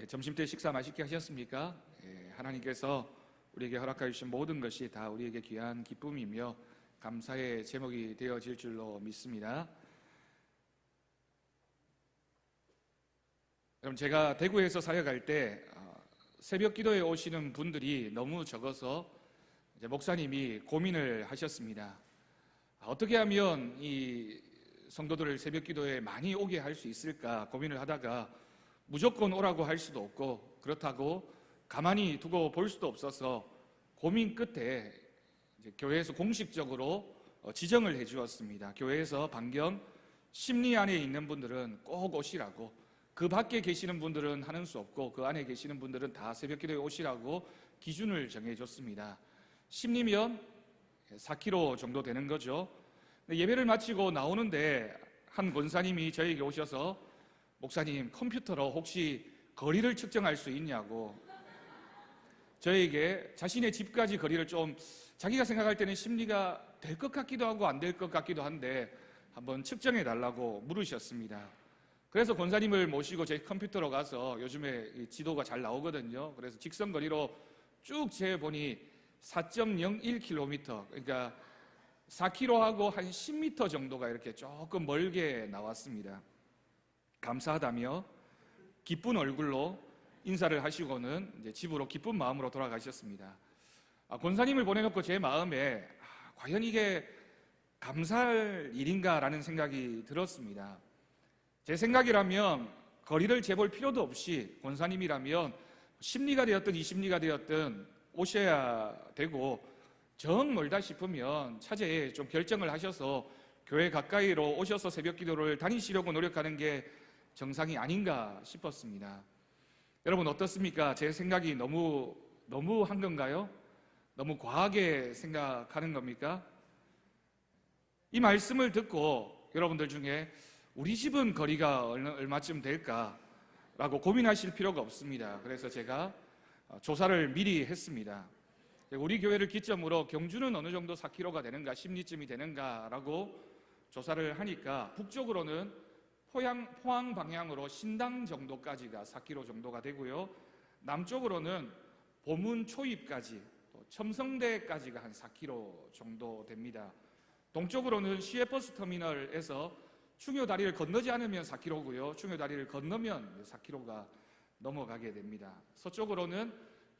점심때 식사 맛있게 하셨습니까? 하나님께서 우리에게 허락하여 주신 모든 것이 다 우리에게 귀한 기쁨이며 감사의 제목이 되어질 줄로 믿습니다. 여러분, 제가 대구에서 사역할 때 새벽 기도에 오시는 분들이 너무 적어서 이제 목사님이 고민을 하셨습니다. 어떻게 하면 이 성도들을 새벽 기도에 많이 오게 할 수 있을까 고민을 하다가 무조건 오라고 할 수도 없고 그렇다고 가만히 두고 볼 수도 없어서 고민 끝에 이제 교회에서 공식적으로 지정을 해 주었습니다. 교회에서 반경 10리 안에 있는 분들은 꼭 오시라고, 그 밖에 계시는 분들은 하는 수 없고 그 안에 계시는 분들은 다 새벽 기도에 오시라고 기준을 정해 줬습니다. 10리면 4km 정도 되는 거죠. 예배를 마치고 나오는데 한 권사님이 저에게 오셔서 목사님, 컴퓨터로 혹시 거리를 측정할 수 있냐고 저에게 자신의 집까지 거리를 좀 자기가 생각할 때는 10리가 될 것 같기도 하고 안 될 것 같기도 한데 한번 측정해 달라고 물으셨습니다. 그래서 권사님을 모시고 제 컴퓨터로 가서 요즘에 지도가 잘 나오거든요. 그래서 직선 거리로 쭉 재보니 4.01km, 그러니까 4km하고 한 10m 정도가 이렇게 조금 멀게 나왔습니다. 감사하다며 기쁜 얼굴로 인사를 하시고는 이제 집으로 기쁜 마음으로 돌아가셨습니다. 권사님을 보내놓고 제 마음에 과연 이게 감사할 일인가라는 생각이 들었습니다. 제 생각이라면 거리를 재볼 필요도 없이 권사님이라면 10리가 되었든 20리가 되었든 오셔야 되고, 정 멀다 싶으면 차제에 좀 결정을 하셔서 교회 가까이로 오셔서 새벽 기도를 다니시려고 노력하는 게 정상이 아닌가 싶었습니다. 여러분 어떻습니까? 제 생각이 너무 한 건가요? 너무 과하게 생각하는 겁니까? 이 말씀을 듣고 여러분들 중에 우리 집은 거리가 얼마쯤 될까라고 고민하실 필요가 없습니다. 그래서 제가 조사를 미리 했습니다. 우리 교회를 기점으로 경주는 어느 정도 4km가 되는가, 10리쯤이 되는가라고 조사를 하니까 북쪽으로는 포항 방향으로 신당 정도까지가 4km 정도가 되고요, 남쪽으로는 보문 초입까지, 또 첨성대까지가 한 4km 정도 됩니다. 동쪽으로는 시외버스 터미널에서 충효다리를 건너지 않으면 4km고요, 충효다리를 건너면 4km가 넘어가게 됩니다. 서쪽으로는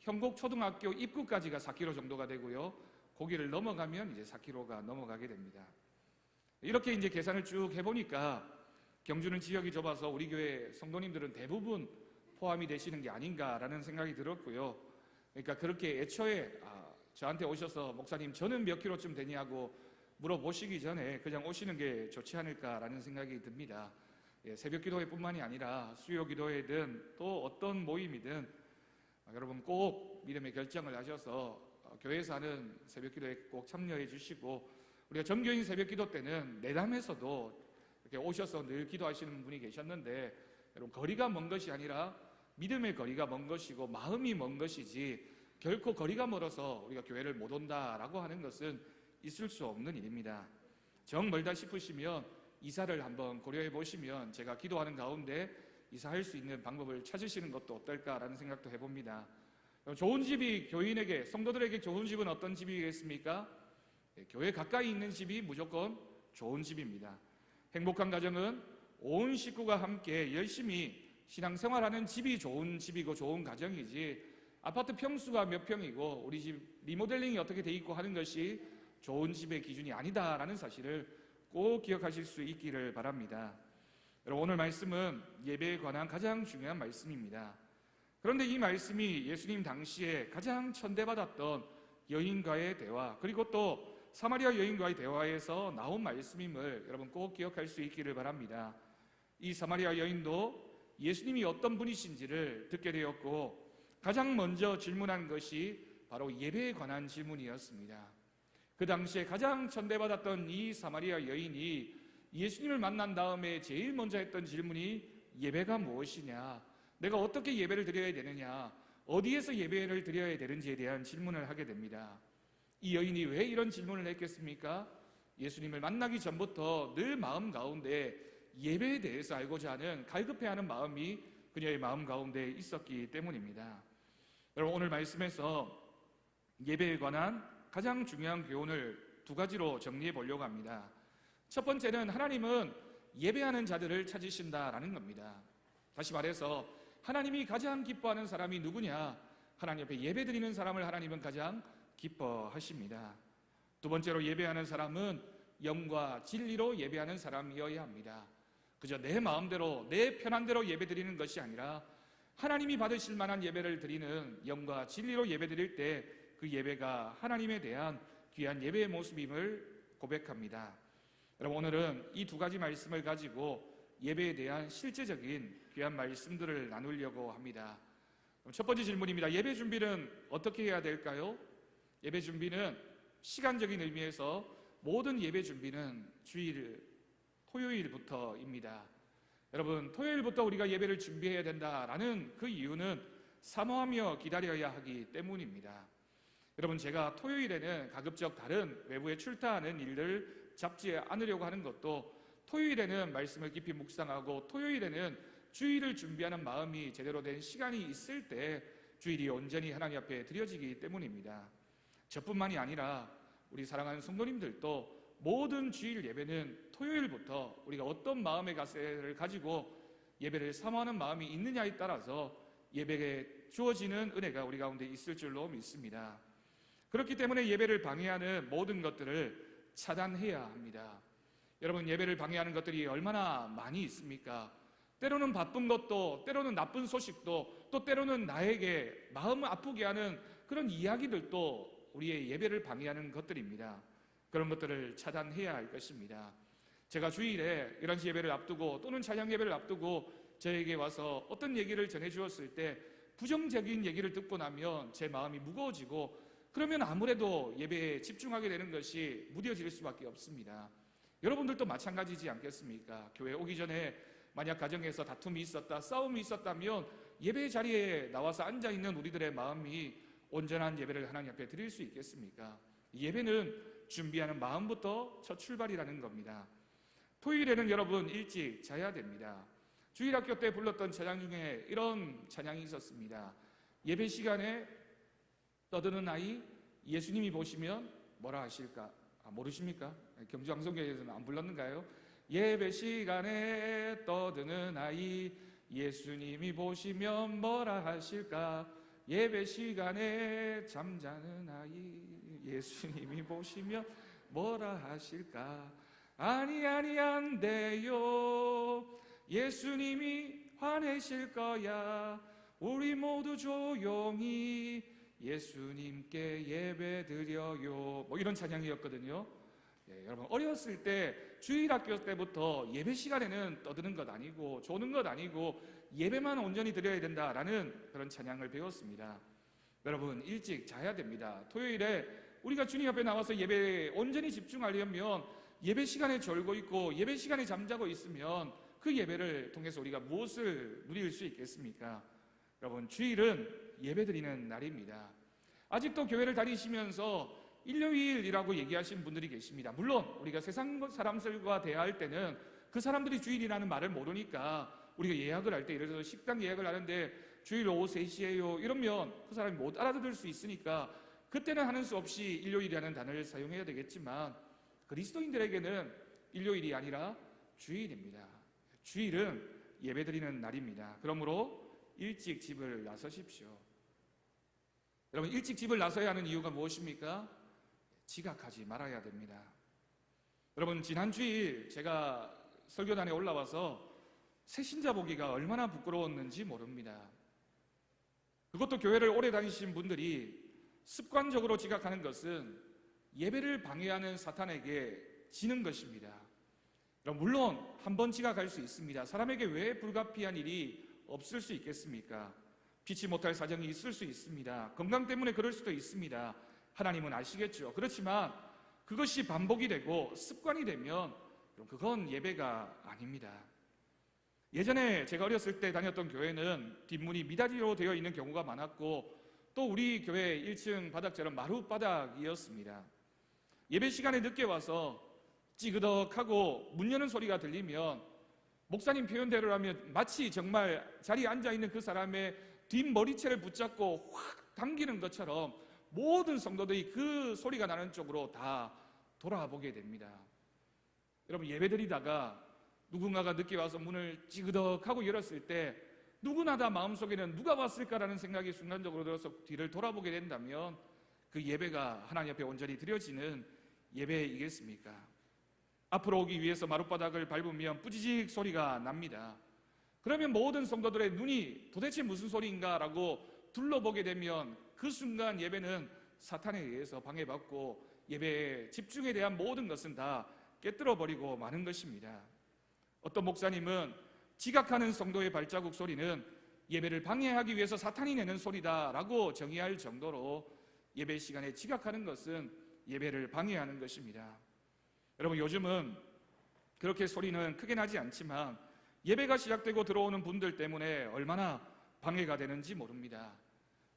형곡초등학교 입구까지가 4km 정도가 되고요, 거기를 넘어가면 이제 4km가 넘어가게 됩니다. 이렇게 이제 계산을 쭉 해보니까 경주는 지역이 좁아서 우리 교회 성도님들은 대부분 포함이 되시는 게 아닌가라는 생각이 들었고요. 그러니까 그렇게 애초에 저한테 오셔서 목사님 저는 몇 킬로쯤 되냐고 물어보시기 전에 그냥 오시는 게 좋지 않을까라는 생각이 듭니다. 새벽 기도회 뿐만이 아니라 수요 기도회든 또 어떤 모임이든 여러분 꼭 믿음의 결정을 하셔서 교회에서 하는 새벽 기도에 꼭 참여해 주시고, 우리가 정교인 새벽 기도 때는 내담에서도 이렇게 오셔서 늘 기도하시는 분이 계셨는데, 여러분 거리가 먼 것이 아니라 믿음의 거리가 먼 것이고 마음이 먼 것이지 결코 거리가 멀어서 우리가 교회를 못 온다라고 하는 것은 있을 수 없는 일입니다. 정 멀다 싶으시면 이사를 한번 고려해 보시면 제가 기도하는 가운데 이사할 수 있는 방법을 찾으시는 것도 어떨까라는 생각도 해봅니다. 좋은 집이 교인에게, 성도들에게 좋은 집은 어떤 집이겠습니까? 교회 가까이 있는 집이 무조건 좋은 집입니다. 행복한 가정은 온 식구가 함께 열심히 신앙생활하는 집이 좋은 집이고 좋은 가정이지, 아파트 평수가 몇 평이고 우리 집 리모델링이 어떻게 돼 있고 하는 것이 좋은 집의 기준이 아니다라는 사실을 꼭 기억하실 수 있기를 바랍니다. 여러분, 오늘 말씀은 예배에 관한 가장 중요한 말씀입니다. 그런데 이 말씀이 예수님 당시에 가장 천대받았던 여인과의 대화, 그리고 또 사마리아 여인과의 대화에서 나온 말씀임을 여러분 꼭 기억할 수 있기를 바랍니다. 이 사마리아 여인도 예수님이 어떤 분이신지를 듣게 되었고 가장 먼저 질문한 것이 바로 예배에 관한 질문이었습니다. 그 당시에 가장 천대받았던 이 사마리아 여인이 예수님을 만난 다음에 제일 먼저 했던 질문이 예배가 무엇이냐, 내가 어떻게 예배를 드려야 되느냐, 어디에서 예배를 드려야 되는지에 대한 질문을 하게 됩니다. 이 여인이 왜 이런 질문을 했겠습니까? 예수님을 만나기 전부터 늘 마음 가운데 예배에 대해서 알고자 하는 갈급해하는 마음이 그녀의 마음 가운데 있었기 때문입니다. 여러분, 오늘 말씀에서 예배에 관한 가장 중요한 교훈을 두 가지로 정리해 보려고 합니다. 첫 번째는 하나님은 예배하는 자들을 찾으신다라는 겁니다. 다시 말해서 하나님이 가장 기뻐하는 사람이 누구냐? 하나님 앞에 예배드리는 사람을 하나님은 가장 기뻐하십니다. 두 번째로 예배하는 사람은 영과 진리로 예배하는 사람이어야 합니다. 그저 내 마음대로 내 편한 대로 예배드리는 것이 아니라 하나님이 받으실 만한 예배를 드리는 영과 진리로 예배드릴 때 그 예배가 하나님에 대한 귀한 예배의 모습임을 고백합니다. 여러분, 오늘은 이 두 가지 말씀을 가지고 예배에 대한 실제적인 귀한 말씀들을 나누려고 합니다. 첫 번째 질문입니다. 예배 준비는 어떻게 해야 될까요? 예배 준비는 시간적인 의미에서 모든 예배 준비는 토요일부터입니다. 여러분, 토요일부터 우리가 예배를 준비해야 된다라는 그 이유는 사모하며 기다려야 하기 때문입니다. 여러분, 제가 토요일에는 가급적 다른 외부에 출타하는 일을 잡지 않으려고 하는 것도 토요일에는 말씀을 깊이 묵상하고 토요일에는 주일을 준비하는 마음이 제대로 된 시간이 있을 때 주일이 온전히 하나님 앞에 드려지기 때문입니다. 저뿐만이 아니라 우리 사랑하는 성도님들도 모든 주일 예배는 토요일부터 우리가 어떤 마음의 가세를 가지고 예배를 사모하는 마음이 있느냐에 따라서 예배에 주어지는 은혜가 우리 가운데 있을 줄로 믿습니다. 그렇기 때문에 예배를 방해하는 모든 것들을 차단해야 합니다. 여러분, 예배를 방해하는 것들이 얼마나 많이 있습니까? 때로는 바쁜 것도, 때로는 나쁜 소식도, 또 때로는 나에게 마음을 아프게 하는 그런 이야기들도 우리의 예배를 방해하는 것들입니다. 그런 것들을 차단해야 할 것입니다. 제가 주일에 11시 예배를 앞두고 또는 찬양 예배를 앞두고 저에게 와서 어떤 얘기를 전해주었을 때 부정적인 얘기를 듣고 나면 제 마음이 무거워지고 그러면 아무래도 예배에 집중하게 되는 것이 무뎌질 수밖에 없습니다. 여러분들도 마찬가지지 않겠습니까? 교회 오기 전에 만약 가정에서 다툼이 있었다, 싸움이 있었다면 예배 자리에 나와서 앉아있는 우리들의 마음이 온전한 예배를 하나님 앞에 드릴 수 있겠습니까? 예배는 준비하는 마음부터 첫 출발이라는 겁니다. 토요일에는 여러분 일찍 자야 됩니다. 주일학교 때 불렀던 찬양 중에 이런 찬양이 있었습니다. 예배 시간에 떠드는 아이 예수님이 보시면 뭐라 하실까? 모르십니까? 경주왕성교회에서는 안 불렀는가요? 예배 시간에 떠드는 아이 예수님이 보시면 뭐라 하실까? 예배 시간에 잠자는 아이 예수님이 보시면 뭐라 하실까? 아니 안 돼요. 예수님이 화내실 거야. 우리 모두 조용히 예수님께 예배 드려요. 뭐 이런 찬양이었거든요. 여러분, 어렸을 때 주일학교 때부터 예배 시간에는 떠드는 것 아니고 조는 것 아니고 예배만 온전히 드려야 된다라는 그런 찬양을 배웠습니다. 여러분, 일찍 자야 됩니다. 토요일에 우리가 주님 앞에 나와서 예배에 온전히 집중하려면 예배 시간에 졸고 있고 예배 시간에 잠자고 있으면 그 예배를 통해서 우리가 무엇을 누릴 수 있겠습니까? 여러분, 주일은 예배드리는 날입니다. 아직도 교회를 다니시면서 일요일이라고 얘기하시는 분들이 계십니다. 물론 우리가 세상 사람들과 대화할 때는 그 사람들이 주일이라는 말을 모르니까 우리가 예약을 할 때 예를 들어서 식당 예약을 하는데 주일 오후 3시에요 이러면 그 사람이 못 알아들을 수 있으니까 그때는 하는 수 없이 일요일이라는 단어를 사용해야 되겠지만 그리스도인들에게는 일요일이 아니라 주일입니다. 주일은 예배드리는 날입니다. 그러므로 일찍 집을 나서십시오. 여러분, 일찍 집을 나서야 하는 이유가 무엇입니까? 지각하지 말아야 됩니다. 여러분, 지난 주일 제가 설교단에 올라와서 새신자 보기가 얼마나 부끄러웠는지 모릅니다. 그것도 교회를 오래 다니신 분들이 습관적으로 지각하는 것은 예배를 방해하는 사탄에게 지는 것입니다. 물론 한 번 지각할 수 있습니다. 사람에게 왜 불가피한 일이 없을 수 있겠습니까? 피치 못할 사정이 있을 수 있습니다. 건강 때문에 그럴 수도 있습니다. 하나님은 아시겠죠. 그렇지만 그것이 반복이 되고 습관이 되면 그건 예배가 아닙니다. 예전에 제가 어렸을 때 다녔던 교회는 뒷문이 미닫이로 되어 있는 경우가 많았고 또 우리 교회 1층 바닥처럼 마룻바닥이었습니다. 예배 시간에 늦게 와서 찌그덕하고 문 여는 소리가 들리면 목사님 표현대로라면 마치 정말 자리에 앉아있는 그 사람의 뒷머리채를 붙잡고 확 당기는 것처럼 모든 성도들이 그 소리가 나는 쪽으로 다 돌아보게 됩니다. 여러분, 예배드리다가 누군가가 늦게 와서 문을 찌그덕하고 열었을 때 누구나 다 마음속에는 누가 왔을까라는 생각이 순간적으로 들어서 뒤를 돌아보게 된다면 그 예배가 하나님 앞에 온전히 드려지는 예배이겠습니까? 앞으로 오기 위해서 마룻바닥을 밟으면 뿌지직 소리가 납니다. 그러면 모든 성도들의 눈이 도대체 무슨 소리인가 라고 둘러보게 되면 그 순간 예배는 사탄에 의해서 방해받고 예배의 집중에 대한 모든 것은 다 깨뜨려버리고 마는 것입니다. 어떤 목사님은 지각하는 성도의 발자국 소리는 예배를 방해하기 위해서 사탄이 내는 소리다라고 정의할 정도로 예배 시간에 지각하는 것은 예배를 방해하는 것입니다. 여러분, 요즘은 그렇게 소리는 크게 나지 않지만 예배가 시작되고 들어오는 분들 때문에 얼마나 방해가 되는지 모릅니다.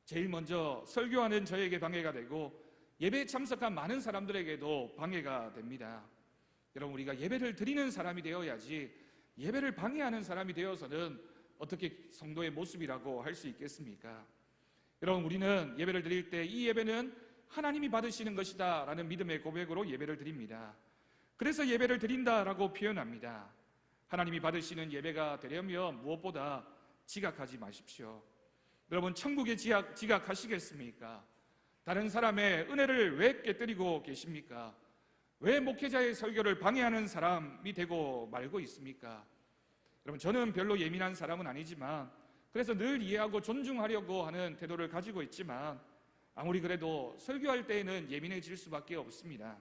제일 먼저 설교하는 저에게 방해가 되고 예배에 참석한 많은 사람들에게도 방해가 됩니다. 여러분, 우리가 예배를 드리는 사람이 되어야지 예배를 방해하는 사람이 되어서는 어떻게 성도의 모습이라고 할 수 있겠습니까? 여러분, 우리는 예배를 드릴 때 이 예배는 하나님이 받으시는 것이다 라는 믿음의 고백으로 예배를 드립니다. 그래서 예배를 드린다라고 표현합니다. 하나님이 받으시는 예배가 되려면 무엇보다 지각하지 마십시오. 여러분, 천국에 지각하시겠습니까? 다른 사람의 은혜를 왜 깨뜨리고 계십니까? 왜 목회자의 설교를 방해하는 사람이 되고 말고 있습니까? 여러분, 저는 별로 예민한 사람은 아니지만 그래서 늘 이해하고 존중하려고 하는 태도를 가지고 있지만 아무리 그래도 설교할 때에는 예민해질 수밖에 없습니다.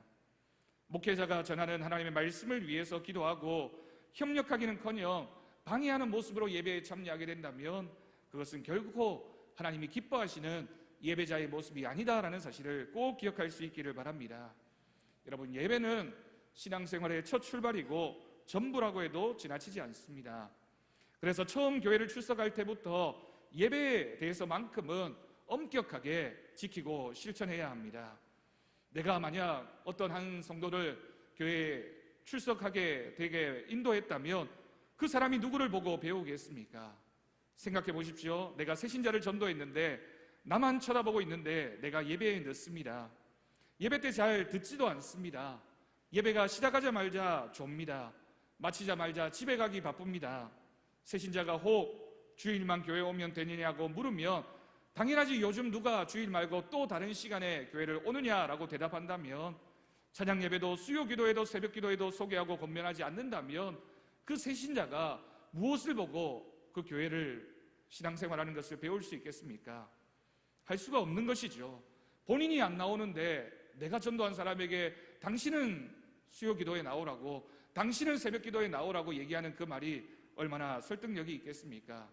목회자가 전하는 하나님의 말씀을 위해서 기도하고 협력하기는커녕 방해하는 모습으로 예배에 참여하게 된다면 그것은 결코 하나님이 기뻐하시는 예배자의 모습이 아니다라는 사실을 꼭 기억할 수 있기를 바랍니다. 여러분, 예배는 신앙생활의 첫 출발이고 전부라고 해도 지나치지 않습니다. 그래서 처음 교회를 출석할 때부터 예배에 대해서만큼은 엄격하게 지키고 실천해야 합니다. 내가 만약 어떤 한 성도를 교회에 출석하게 되게 인도했다면 그 사람이 누구를 보고 배우겠습니까? 생각해 보십시오. 내가 새신자를 전도했는데 나만 쳐다보고 있는데 내가 예배에 늦습니다. 예배 때 잘 듣지도 않습니다. 예배가 시작하자마자 좁니다. 마치자마자 집에 가기 바쁩니다. 새신자가 혹 주일만 교회 오면 되느냐고 물으면 당연하지, 요즘 누가 주일 말고 또 다른 시간에 교회를 오느냐라고 대답한다면, 찬양 예배도 수요 기도에도 새벽 기도에도 소개하고 권면하지 않는다면 그 새신자가 무엇을 보고 그 교회를 신앙생활하는 것을 배울 수 있겠습니까? 할 수가 없는 것이죠. 본인이 안 나오는데 내가 전도한 사람에게 당신은 수요 기도에 나오라고, 당신은 새벽 기도에 나오라고 얘기하는 그 말이 얼마나 설득력이 있겠습니까?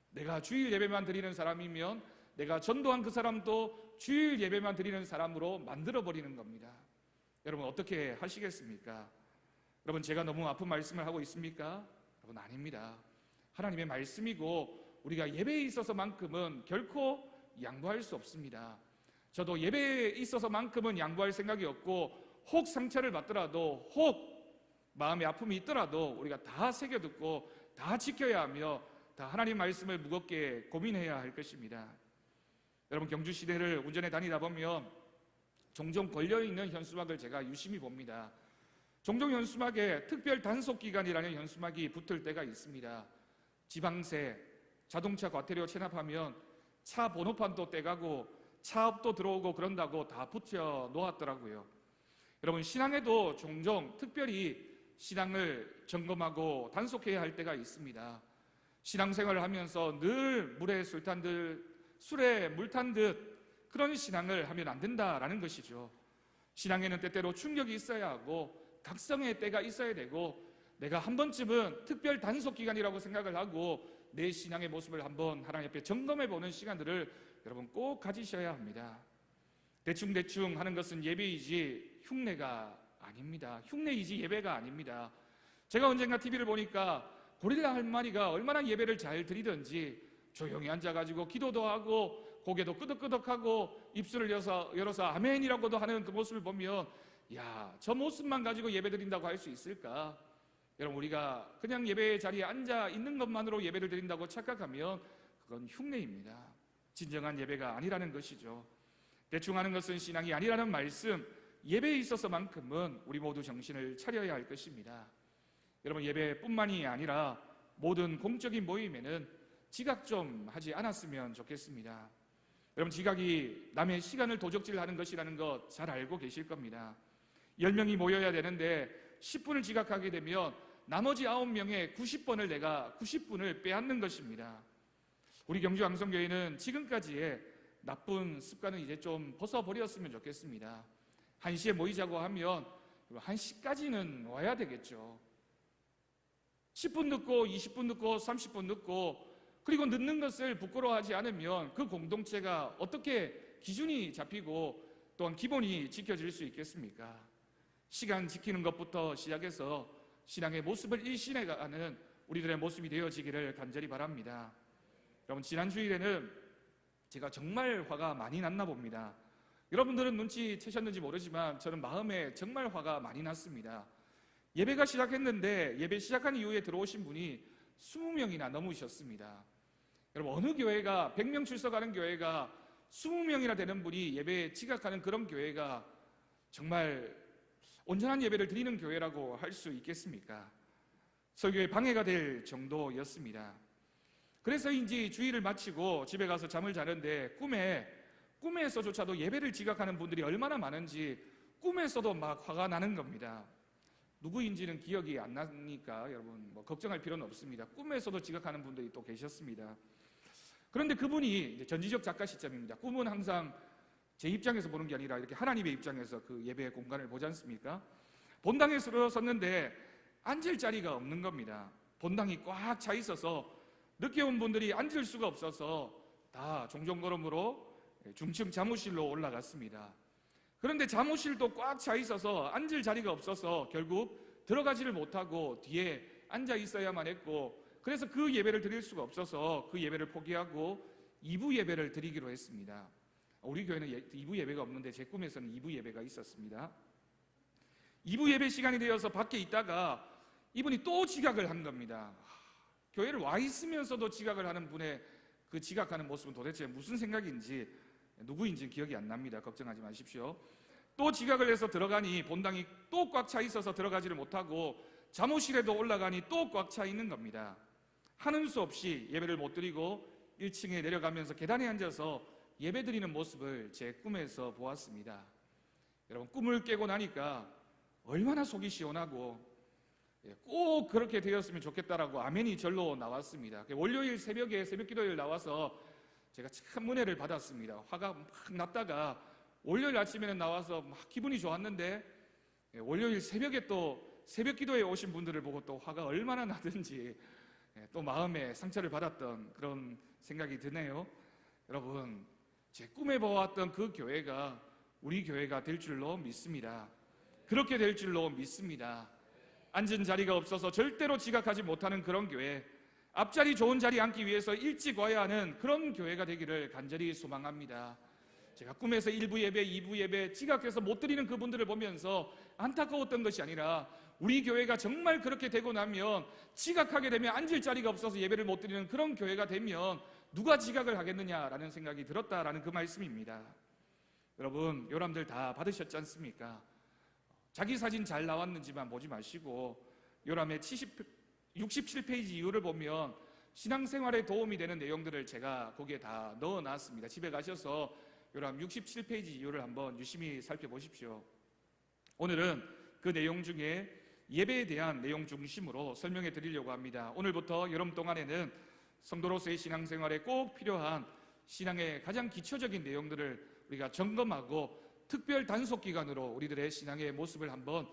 내가 주일 예배만 드리는 사람이면 내가 전도한 그 사람도 주일 예배만 드리는 사람으로 만들어버리는 겁니다. 여러분, 어떻게 하시겠습니까? 여러분, 제가 너무 아픈 말씀을 하고 있습니까? 여러분, 아닙니다. 하나님의 말씀이고 우리가 예배에 있어서만큼은 결코 양보할 수 없습니다. 저도 예배에 있어서만큼은 양보할 생각이 없고 혹 상처를 받더라도, 혹 마음의 아픔이 있더라도 우리가 다 새겨듣고 다 지켜야 하며 다 하나님 말씀을 무겁게 고민해야 할 것입니다. 여러분, 경주시대를 운전해 다니다 보면 종종 걸려있는 현수막을 제가 유심히 봅니다. 종종 현수막에 특별 단속기간이라는 현수막이 붙을 때가 있습니다. 지방세, 자동차 과태료 체납하면 차 번호판도 떼가고 차업도 들어오고 그런다고 다 붙여 놓았더라고요. 여러분, 신앙에도 종종 특별히 신앙을 점검하고 단속해야 할 때가 있습니다. 신앙생활을 하면서 늘 물에 술 탄 듯, 술에 물 탄 듯 그런 신앙을 하면 안 된다라는 것이죠. 신앙에는 때때로 충격이 있어야 하고 각성의 때가 있어야 되고, 내가 한 번쯤은 특별 단속기간이라고 생각을 하고 내 신앙의 모습을 한번 하나님 앞에 점검해보는 시간들을 여러분 꼭 가지셔야 합니다. 대충대충 하는 것은 예배이지 흉내가 아닙니다. 흉내이지 예배가 아닙니다. 제가 언젠가 TV를 보니까 고릴라 할머니가 얼마나 예배를 잘 드리던지 조용히 앉아가지고 기도도 하고 고개도 끄덕끄덕하고 입술을 열어서 아멘이라고도 하는 그 모습을 보면, 야, 저 모습만 가지고 예배 드린다고 할 수 있을까? 여러분, 우리가 그냥 예배 자리에 앉아 있는 것만으로 예배를 드린다고 착각하면 그건 흉내입니다. 진정한 예배가 아니라는 것이죠. 대충 하는 것은 신앙이 아니라는 말씀, 예배에 있어서만큼은 우리 모두 정신을 차려야 할 것입니다. 여러분, 예배뿐만이 아니라 모든 공적인 모임에는 지각 좀 하지 않았으면 좋겠습니다. 여러분, 지각이 남의 시간을 도적질하는 것이라는 것 잘 알고 계실 겁니다. 10명이 모여야 되는데 10분을 지각하게 되면 나머지 9명의 90번을 내가 90분을 빼앗는 것입니다. 우리 경주왕성교회는 지금까지의 나쁜 습관은 이제 좀 벗어버렸으면 좋겠습니다. 1시에 모이자고 하면 1시까지는 와야 되겠죠. 10분 늦고 20분 늦고 30분 늦고, 그리고 늦는 것을 부끄러워하지 않으면 그 공동체가 어떻게 기준이 잡히고 또한 기본이 지켜질 수 있겠습니까? 시간 지키는 것부터 시작해서 신앙의 모습을 일신해가는 우리들의 모습이 되어지기를 간절히 바랍니다. 여러분, 지난 주일에는 제가 정말 화가 많이 났나 봅니다. 여러분들은 눈치채셨는지 모르지만 저는 마음에 정말 화가 많이 났습니다. 예배가 시작했는데 예배 시작한 이후에 들어오신 분이 20명이나 넘으셨습니다. 여러분, 어느 교회가 100명 출석하는 교회가 20명이나 되는 분이 예배에 지각하는 그런 교회가 정말 온전한 예배를 드리는 교회라고 할 수 있겠습니까? 설교에 방해가 될 정도였습니다. 그래서인지 주일을 마치고 집에 가서 잠을 자는데 꿈에서조차도 예배를 지각하는 분들이 얼마나 많은지 꿈에서도 막 화가 나는 겁니다. 누구인지는 기억이 안 나니까 여러분 걱정할 필요는 없습니다. 꿈에서도 지각하는 분들이 또 계셨습니다. 그런데 그분이 이제 전지적 작가 시점입니다. 꿈은 항상 제 입장에서 보는 게 아니라 이렇게 하나님의 입장에서 그 예배의 공간을 보지 않습니까? 본당에 섰는데 앉을 자리가 없는 겁니다. 본당이 꽉 차 있어서 늦게 온 분들이 앉을 수가 없어서 다 종종걸음으로 중층 사무실로 올라갔습니다. 그런데 사무실도 꽉 차 있어서 앉을 자리가 없어서 결국 들어가지를 못하고 뒤에 앉아 있어야만 했고, 그래서 그 예배를 드릴 수가 없어서 그 예배를 포기하고 2부 예배를 드리기로 했습니다. 우리 교회는 2부 예배가 없는데 제 꿈에서는 2부 예배가 있었습니다. 2부 예배 시간이 되어서 밖에 있다가 이분이 또 지각을 한 겁니다. 교회를 와 있으면서도 지각을 하는 분의 그 지각하는 모습은 도대체 무슨 생각인지, 누구인지 기억이 안 납니다. 걱정하지 마십시오. 또 지각을 해서 들어가니 본당이 또 꽉 차 있어서 들어가지를 못하고 사무실에도 올라가니 또 꽉 차 있는 겁니다. 하는 수 없이 예배를 못 드리고 1층에 내려가면서 계단에 앉아서 예배 드리는 모습을 제 꿈에서 보았습니다. 여러분, 꿈을 깨고 나니까 얼마나 속이 시원하고 꼭 그렇게 되었으면 좋겠다라고 아멘이 절로 나왔습니다. 월요일 새벽에 새벽기도회를 나와서 제가 참 은혜를 받았습니다. 화가 막 났다가 월요일 아침에는 나와서 막 기분이 좋았는데 월요일 새벽에 또 새벽기도회에 오신 분들을 보고 또 화가 얼마나 나든지 또 마음에 상처를 받았던 그런 생각이 드네요. 여러분, 제 꿈에 보았던 그 교회가 우리 교회가 될 줄로 믿습니다. 그렇게 될 줄로 믿습니다. 앉은 자리가 없어서 절대로 지각하지 못하는 그런 교회, 앞자리 좋은 자리 앉기 위해서 일찍 와야 하는 그런 교회가 되기를 간절히 소망합니다. 제가 꿈에서 1부 예배, 2부 예배 지각해서 못 드리는 그분들을 보면서 안타까웠던 것이 아니라 우리 교회가 정말 그렇게 되고 나면, 지각하게 되면 앉을 자리가 없어서 예배를 못 드리는 그런 교회가 되면 누가 지각을 하겠느냐라는 생각이 들었다라는 그 말씀입니다. 여러분, 요람들 다 받으셨지 않습니까? 자기 사진 잘 나왔는지만 보지 마시고 요람의 67페이지 이후를 보면 신앙생활에 도움이 되는 내용들을 제가 거기에 다 넣어놨습니다. 집에 가셔서 요람 67페이지 이후를 한번 유심히 살펴보십시오. 오늘은 그 내용 중에 예배에 대한 내용 중심으로 설명해 드리려고 합니다. 오늘부터 여름 동안에는 성도로서의 신앙생활에 꼭 필요한 신앙의 가장 기초적인 내용들을 우리가 점검하고 특별 단속 기간으로 우리들의 신앙의 모습을 한번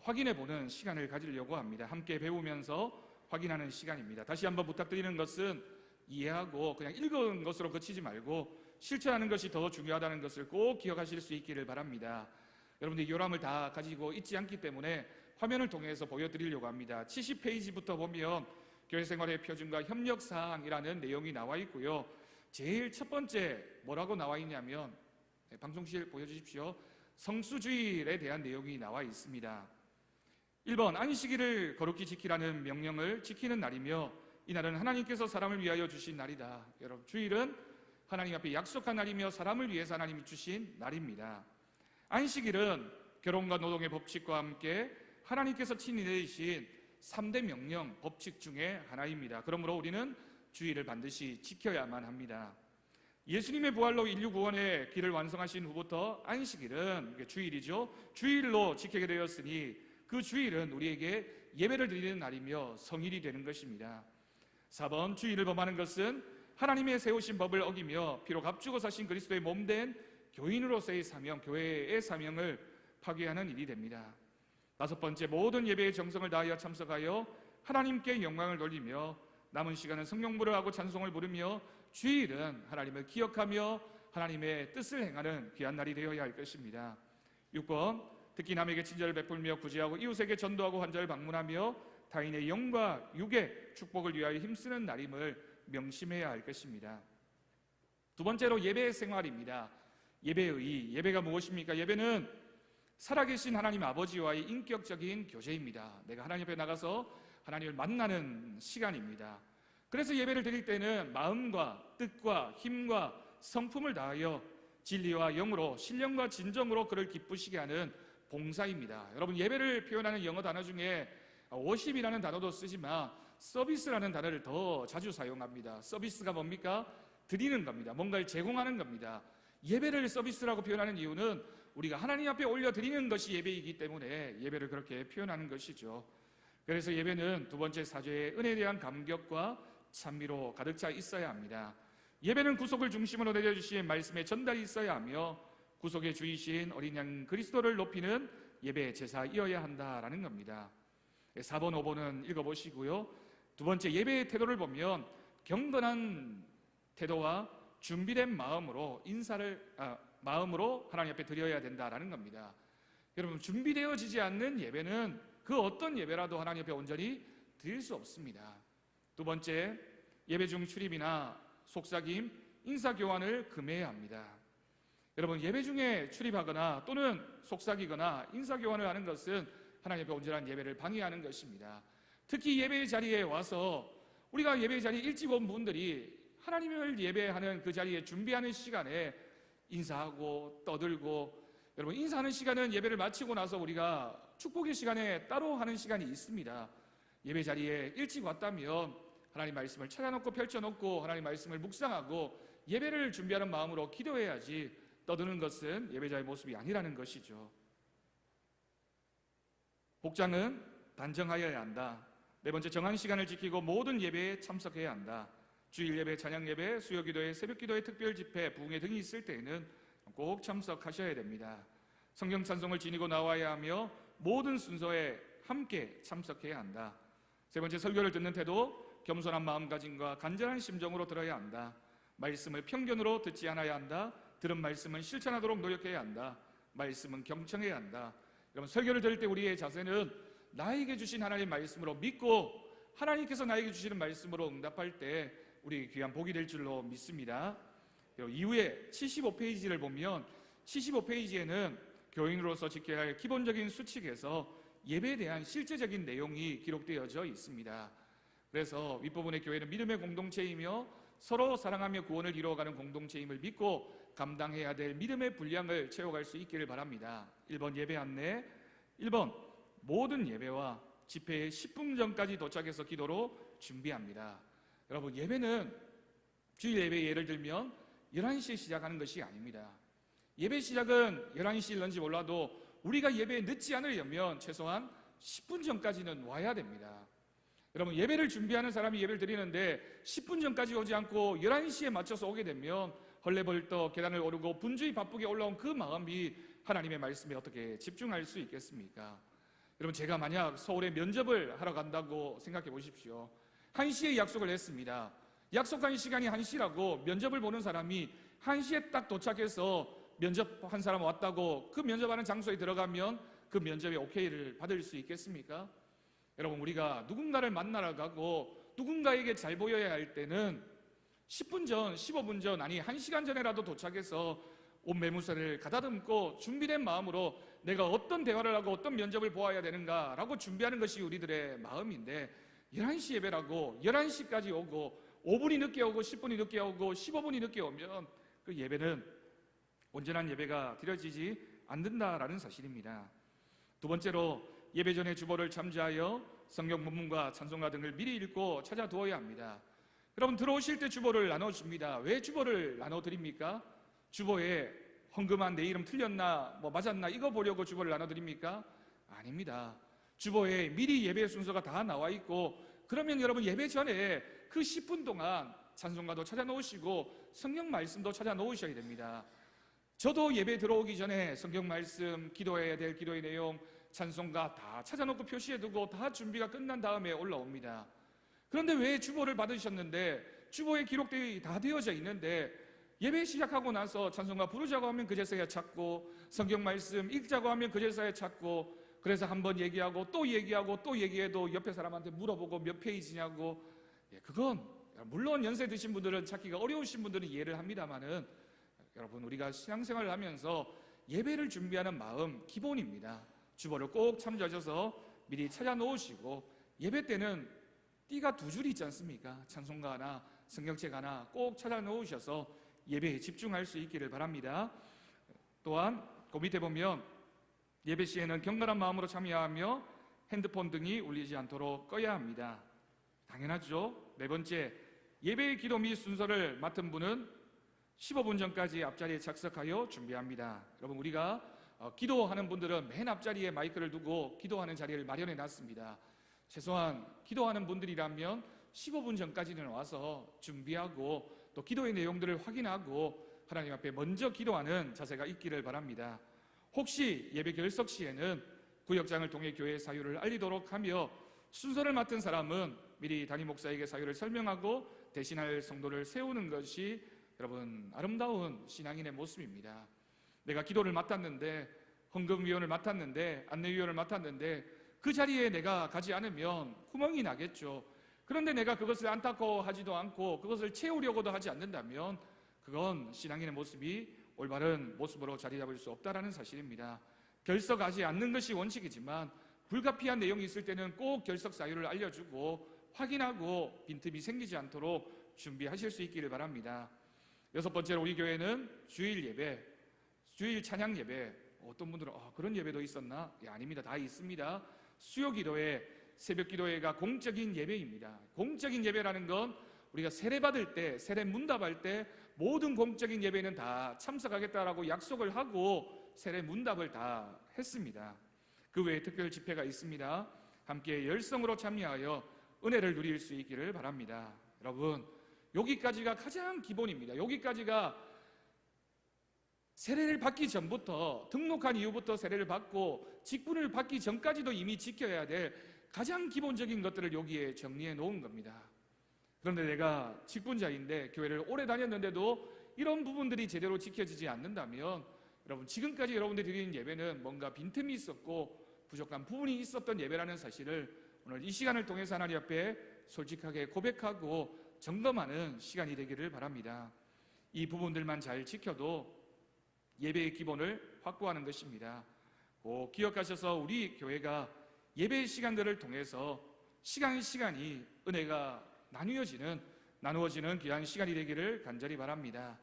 확인해 보는 시간을 가지려고 합니다. 함께 배우면서 확인하는 시간입니다. 다시 한번 부탁드리는 것은 이해하고 그냥 읽은 것으로 그치지 말고 실천하는 것이 더 중요하다는 것을 꼭 기억하실 수 있기를 바랍니다. 여러분들이 요람을 다 가지고 있지 않기 때문에 화면을 통해서 보여드리려고 합니다. 70페이지부터 보면 교회생활의 표준과 협력사항이라는 내용이 나와 있고요. 제일 첫 번째 뭐라고 나와 있냐면, 방송실 보여주십시오. 성수주일에 대한 내용이 나와 있습니다. 1번, 안식일을 거룩히 지키라는 명령을 지키는 날이며 이날은 하나님께서 사람을 위하여 주신 날이다. 여러분, 주일은 하나님 앞에 약속한 날이며 사람을 위해서 하나님이 주신 날입니다. 안식일은 결혼과 노동의 법칙과 함께 하나님께서 친히 내리신 3대 명령, 법칙 중에 하나입니다. 그러므로 우리는 주일을 반드시 지켜야만 합니다. 예수님의 부활로 인류 구원의 길을 완성하신 후부터 안식일은 주일이죠. 주일로 지키게 되었으니 그 주일은 우리에게 예배를 드리는 날이며 성일이 되는 것입니다. 4번, 주일을 범하는 것은 하나님의 세우신 법을 어기며 피로 값주고 사신 그리스도의 몸된 교인으로서의 사명, 교회의 사명을 파괴하는 일이 됩니다. 5번째, 모든 예배의 정성을 다하여 참석하여 하나님께 영광을 돌리며 남은 시간은 성령부를 하고 찬송을 부르며 주일은 하나님을 기억하며 하나님의 뜻을 행하는 귀한 날이 되어야 할 것입니다. 6번, 특히 남에게 친절을 베풀며 구제하고 이웃에게 전도하고 환자를 방문하며 타인의 영과 육의 축복을 위하여 힘쓰는 날임을 명심해야 할 것입니다. 두 번째로 예배의 생활입니다. 예배의 예배가 무엇입니까? 예배는 살아계신 하나님 아버지와의 인격적인 교제입니다. 내가 하나님 앞에 나가서 하나님을 만나는 시간입니다. 그래서 예배를 드릴 때는 마음과 뜻과 힘과 성품을 다하여 진리와 영으로 신령과 진정으로 그를 기쁘시게 하는 봉사입니다. 여러분, 예배를 표현하는 영어 단어 중에 worship이라는 단어도 쓰지만 서비스라는 단어를 더 자주 사용합니다. 서비스가 뭡니까? 드리는 겁니다. 뭔가를 제공하는 겁니다. 예배를 서비스라고 표현하는 이유는 우리가 하나님 앞에 올려드리는 것이 예배이기 때문에 예배를 그렇게 표현하는 것이죠. 그래서 예배는 두 번째 사죄의 은혜에 대한 감격과 찬미로 가득 차 있어야 합니다. 예배는 구속을 중심으로 내려주신 말씀의 전달이 있어야 하며 구속의 주이신 어린 양 그리스도를 높이는 예배 제사이어야 한다라는 겁니다. 4번, 5번은 읽어보시고요. 두 번째, 예배의 태도를 보면 경건한 태도와 준비된 마음으로 마음으로 하나님 앞에 드려야 된다라는 겁니다. 여러분, 준비되어지지 않는 예배는 그 어떤 예배라도 하나님 앞에 온전히 드릴 수 없습니다. 두 번째, 예배 중 출입이나 속삭임, 인사교환을 금해야 합니다. 여러분, 예배 중에 출입하거나 또는 속삭이거나 인사교환을 하는 것은 하나님 앞에 온전한 예배를 방해하는 것입니다. 특히 예배의 자리에 와서 우리가 예배의 자리에 일찍 온 분들이 하나님을 예배하는 그 자리에 준비하는 시간에 인사하고 떠들고, 여러분, 인사하는 시간은 예배를 마치고 나서 우리가 축복의 시간에 따로 하는 시간이 있습니다. 예배 자리에 일찍 왔다면 하나님 말씀을 찾아놓고 펼쳐놓고 하나님 말씀을 묵상하고 예배를 준비하는 마음으로 기도해야지 떠드는 것은 예배자의 모습이 아니라는 것이죠. 복장은 단정하여야 한다. 네 번째, 정한 시간을 지키고 모든 예배에 참석해야 한다. 주일 예배, 찬양 예배, 수요 기도회, 새벽 기도회, 특별 집회, 부흥회 등이 있을 때에는 꼭 참석하셔야 됩니다. 성경 찬송을 지니고 나와야 하며 모든 순서에 함께 참석해야 한다. 세 번째, 설교를 듣는 태도, 겸손한 마음가짐과 간절한 심정으로 들어야 한다. 말씀을 편견으로 듣지 않아야 한다. 들은 말씀은 실천하도록 노력해야 한다. 말씀은 경청해야 한다. 여러분, 설교를 들을 때 우리의 자세는 나에게 주신 하나님의 말씀으로 믿고 하나님께서 나에게 주시는 말씀으로 응답할 때 우리 귀한 복이 될 줄로 믿습니다. 이후에 75페이지를 보면 75페이지에는 교인으로서 지켜야 할 기본적인 수칙에서 예배에 대한 실제적인 내용이 기록되어져 있습니다. 그래서 윗부분의 교회는 믿음의 공동체이며 서로 사랑하며 구원을 이루어가는 공동체임을 믿고 감당해야 될 믿음의 분량을 채워갈 수 있기를 바랍니다. 1번, 예배 안내. 1번, 모든 예배와 집회의 10분 전까지 도착해서 기도로 준비합니다. 여러분, 예배는 주일 예배 예를 들면 11시에 시작하는 것이 아닙니다. 예배 시작은 11시일런지 몰라도 우리가 예배에 늦지 않으려면 최소한 10분 전까지는 와야 됩니다. 여러분, 예배를 준비하는 사람이 예배를 드리는데 10분 전까지 오지 않고 11시에 맞춰서 오게 되면 헐레벌떡 계단을 오르고 분주히 바쁘게 올라온 그 마음이 하나님의 말씀에 어떻게 집중할 수 있겠습니까? 여러분, 제가 만약 서울에 면접을 하러 간다고 생각해 보십시오. 1시에 약속을 했습니다. 약속한 시간이 1시라고 면접을 보는 사람이 1시에 딱 도착해서 면접한 사람 왔다고 그 면접하는 장소에 들어가면 그 면접에 오케이를 받을 수 있겠습니까? 여러분, 우리가 누군가를 만나러 가고 누군가에게 잘 보여야 할 때는 10분 전, 15분 전, 아니 1시간 전에라도 도착해서 옷 매무새를 가다듬고 준비된 마음으로 내가 어떤 대화를 하고 어떤 면접을 보아야 되는가라고 준비하는 것이 우리들의 마음인데 11시 예배라고 11시까지 오고 5분이 늦게 오고 10분이 늦게 오고 15분이 늦게 오면 그 예배는 온전한 예배가 드려지지 않는다라는 사실입니다. 두 번째로 예배 전에 주보를 참조하여 성경 본문과 찬송가 등을 미리 읽고 찾아두어야 합니다. 여러분 들어오실 때 주보를 나눠줍니다. 왜 주보를 나눠드립니까? 주보에 헌금한 내 이름 틀렸나 맞았나 이거 보려고 주보를 나눠드립니까? 아닙니다. 주보에 미리 예배 순서가 다 나와 있고 그러면 여러분 예배 전에 그 10분 동안 찬송가도 찾아 놓으시고 성경 말씀도 찾아 놓으셔야 됩니다. 저도 예배 들어오기 전에 성경 말씀, 기도해야 될 기도의 내용, 찬송가 다 찾아놓고 표시해두고 다 준비가 끝난 다음에 올라옵니다. 그런데 왜 주보를 받으셨는데 주보에 기록들이 다 되어져 있는데 예배 시작하고 나서 찬송가 부르자고 하면 그제서야 찾고 성경 말씀 읽자고 하면 그제서야 찾고 그래서 한번 얘기하고 또 얘기하고 또 얘기해도 옆에 사람한테 물어보고 몇 페이지냐고 그건 물론 연세 드신 분들은 찾기가 어려우신 분들은 이해를 합니다만은 여러분 우리가 신앙생활을 하면서 예배를 준비하는 마음 기본입니다. 주보를 꼭 참조하셔서 미리 찾아 놓으시고 예배 때는 띠가 두 줄이 있지 않습니까? 찬송가 하나, 성경책 하나 꼭 찾아 놓으셔서 예배에 집중할 수 있기를 바랍니다. 또한 그 밑에 보면 예배 시에는 경건한 마음으로 참여하며 핸드폰 등이 울리지 않도록 꺼야 합니다. 당연하죠. 네 번째, 예배의 기도 및 순서를 맡은 분은 15분 전까지 앞자리에 착석하여 준비합니다. 여러분 우리가 기도하는 분들은 맨 앞자리에 마이크를 두고 기도하는 자리를 마련해 놨습니다. 최소한 기도하는 분들이라면 15분 전까지는 와서 준비하고 또 기도의 내용들을 확인하고 하나님 앞에 먼저 기도하는 자세가 있기를 바랍니다. 혹시 예배 결석 시에는 구역장을 통해 교회의 사유를 알리도록 하며 순서를 맡은 사람은 미리 담임 목사에게 사유를 설명하고 대신할 성도를 세우는 것이 여러분 아름다운 신앙인의 모습입니다. 내가 기도를 맡았는데 헌금위원을 맡았는데 안내위원을 맡았는데 그 자리에 내가 가지 않으면 구멍이 나겠죠. 그런데 내가 그것을 안타까워하지도 않고 그것을 채우려고도 하지 않는다면 그건 신앙인의 모습이 올바른 모습으로 자리 잡을 수 없다는 사실입니다. 결석하지 않는 것이 원칙이지만 불가피한 내용이 있을 때는 꼭 결석 사유를 알려주고 확인하고 빈틈이 생기지 않도록 준비하실 수 있기를 바랍니다. 여섯 번째로 우리 교회는 주일 예배, 주일 찬양 예배, 어떤 분들은 그런 예배도 있었나? 아닙니다. 다 있습니다. 수요 기도회, 새벽 기도회가 공적인 예배입니다. 공적인 예배라는 건 우리가 세례 받을 때, 세례 문답할 때 모든 공적인 예배는 다 참석하겠다라고 약속을 하고 세례 문답을 다 했습니다. 그 외에 특별 집회가 있습니다. 함께 열성으로 참여하여 은혜를 누릴 수 있기를 바랍니다. 여러분 여기까지가 가장 기본입니다. 여기까지가 세례를 받기 전부터 등록한 이후부터 세례를 받고 직분을 받기 전까지도 이미 지켜야 될 가장 기본적인 것들을 여기에 정리해 놓은 겁니다. 그런데 내가 직분자인데 교회를 오래 다녔는데도 이런 부분들이 제대로 지켜지지 않는다면 여러분 지금까지 여러분들이 드리는 예배는 뭔가 빈틈이 있었고 부족한 부분이 있었던 예배라는 사실을 오늘 이 시간을 통해서 하나님 앞에 솔직하게 고백하고 점검하는 시간이 되기를 바랍니다. 이 부분들만 잘 지켜도 예배의 기본을 확보하는 것입니다. 꼭 기억하셔서 우리 교회가 예배의 시간들을 통해서 시간이 은혜가 나누어지는 귀한 시간이 되기를 간절히 바랍니다.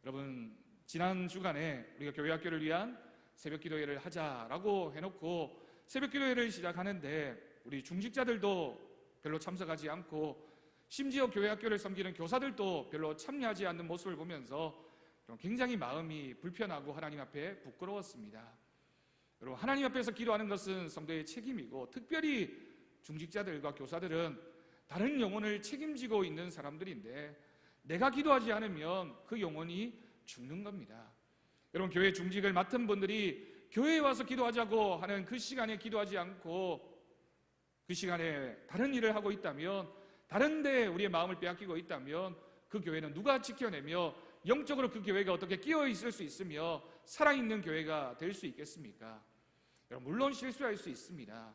여러분 지난 주간에 우리가 교회 학교를 위한 새벽 기도회를 하자라고 해놓고 새벽 기도회를 시작하는데 우리 중직자들도 별로 참석하지 않고 심지어 교회 학교를 섬기는 교사들도 별로 참여하지 않는 모습을 보면서 굉장히 마음이 불편하고 하나님 앞에 부끄러웠습니다. 여러분 하나님 앞에서 기도하는 것은 성도의 책임이고 특별히 중직자들과 교사들은 다른 영혼을 책임지고 있는 사람들인데 내가 기도하지 않으면 그 영혼이 죽는 겁니다. 여러분 교회 중직을 맡은 분들이 교회에 와서 기도하자고 하는 그 시간에 기도하지 않고 그 시간에 다른 일을 하고 있다면 다른 데 우리의 마음을 빼앗기고 있다면 그 교회는 누가 지켜내며 영적으로 그 교회가 어떻게 끼어 있을 수 있으며 살아있는 교회가 될 수 있겠습니까? 여러분 물론 실수할 수 있습니다.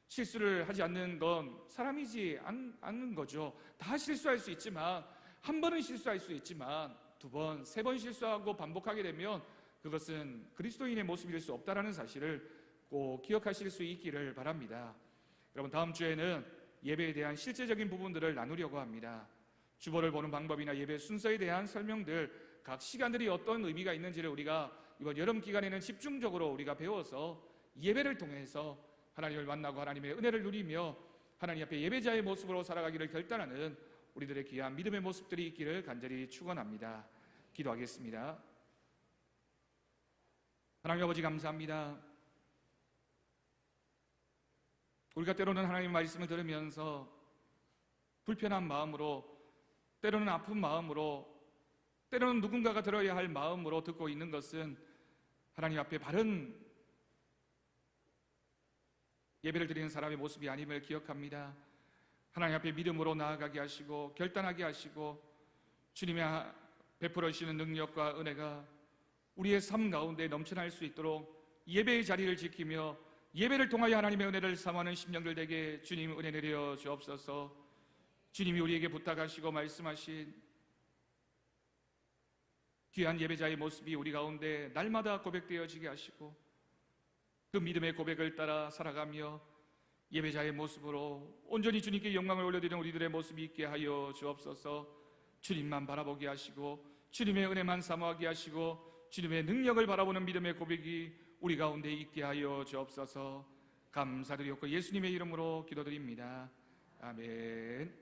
실수를 하지 않는 건 사람이지 않는 거죠. 다 실수할 수 있지만 한 번은 실수할 수 있지만 두 번, 세 번 실수하고 반복하게 되면 그것은 그리스도인의 모습일 수 없다라는 사실을 꼭 기억하실 수 있기를 바랍니다. 여러분, 다음 주에는 예배에 대한 실제적인 부분들을 나누려고 합니다. 주보를 보는 방법이나 예배 순서에 대한 설명들, 각 시간들이 어떤 의미가 있는지를 우리가 이번 여름 기간에는 집중적으로 우리가 배워서 예배를 통해서 하나님을 만나고 하나님의 은혜를 누리며 하나님 앞에 예배자의 모습으로 살아가기를 결단하는 우리들의 귀한 믿음의 모습들이 있기를 간절히 축원합니다. 기도하겠습니다. 하나님 아버지, 감사합니다. 우리가 때로는 하나님의 말씀을 들으면서 불편한 마음으로, 때로는 아픈 마음으로, 때로는 누군가가 들어야 할 마음으로 듣고 있는 것은 하나님 앞에 바른 예배를 드리는 사람의 모습이 아님을 기억합니다. 하나님 앞에 믿음으로 나아가게 하시고 결단하게 하시고 주님의 베풀어 주시는 능력과 은혜가 우리의 삶 가운데 넘쳐날 수 있도록 예배의 자리를 지키며 예배를 통하여 하나님의 은혜를 사모하는 심령들 되게 주님 은혜 내려 주옵소서. 주님이 우리에게 부탁하시고 말씀하신 귀한 예배자의 모습이 우리 가운데 날마다 고백되어지게 하시고 그 믿음의 고백을 따라 살아가며 예배자의 모습으로 온전히 주님께 영광을 올려드리는 우리들의 모습이 있게 하여 주옵소서. 주님만 바라보게 하시고 주님의 은혜만 사모하게 하시고 주님의 능력을 바라보는 믿음의 고백이 우리 가운데 있게 하여 주옵소서. 감사드리옵고 예수님의 이름으로 기도드립니다. 아멘.